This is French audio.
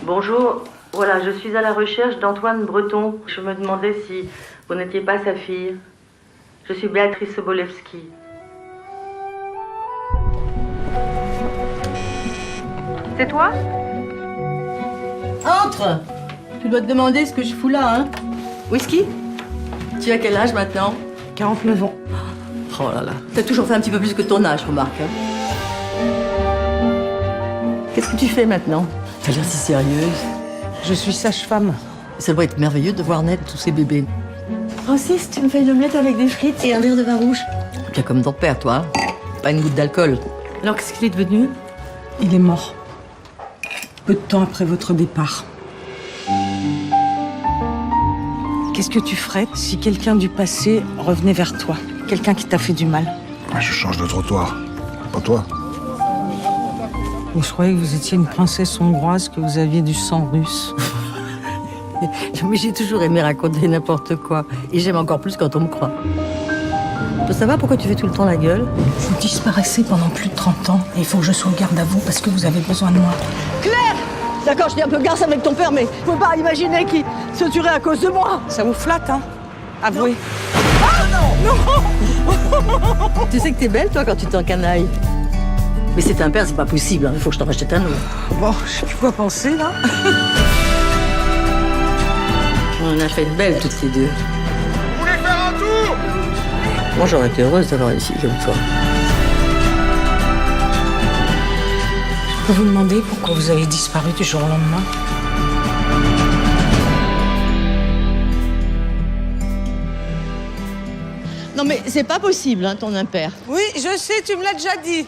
Bonjour, voilà, je suis à la recherche d'Antoine Breton. Je me demandais si vous n'étiez pas sa fille. Je suis Béatrice Sobolewski. C'est toi? Entre! Tu dois te demander ce que je fous là, hein? Whisky? Tu as quel âge maintenant? 49 ans. Oh là là. T'as toujours fait un petit peu plus que ton âge, remarque. Hein? Qu'est-ce que tu fais maintenant? T'as l'air si sérieuse. Je suis sage-femme. Ça doit être merveilleux de voir naître tous ces bébés. Francis, tu me fais une omelette avec des frites et un verre de vin rouge. Bien comme ton père, toi. Hein? Pas une goutte d'alcool. Alors, qu'est-ce qu'il est devenu? Il est mort. Peu de temps après votre départ. Qu'est-ce que tu ferais si quelqu'un du passé revenait vers toi? Quelqu'un qui t'a fait du mal? Je change de trottoir. Pas toi. Je croyais que vous étiez une princesse hongroise, que vous aviez du sang russe. Mais j'ai toujours aimé raconter n'importe quoi. Et j'aime encore plus quand on me croit. Toi, ça va? Pourquoi tu fais tout le temps la gueule? Vous disparaissez pendant plus de 30 ans. Et il faut que je sois au garde à vous parce que vous avez besoin de moi. Claire! D'accord, je dis un peu garce avec ton père, mais je peux pas imaginer qu'il se tuerait à cause de moi. Ça vous flatte, hein? Avouez. Tu sais que t'es belle, toi, quand tu t'encanailles. Mais c'est un père, c'est pas possible. Il faut que je t'en rachète un autre. Bon, je sais plus quoi penser, là. On a fait de belles, toutes les deux. Vous voulez faire un tour? Moi, j'aurais été heureuse d'avoir une fille comme toi. Je peux vous demander pourquoi vous avez disparu du jour au lendemain? Non, mais c'est pas possible, hein, ton impair. Oui, je sais, tu me l'as déjà dit.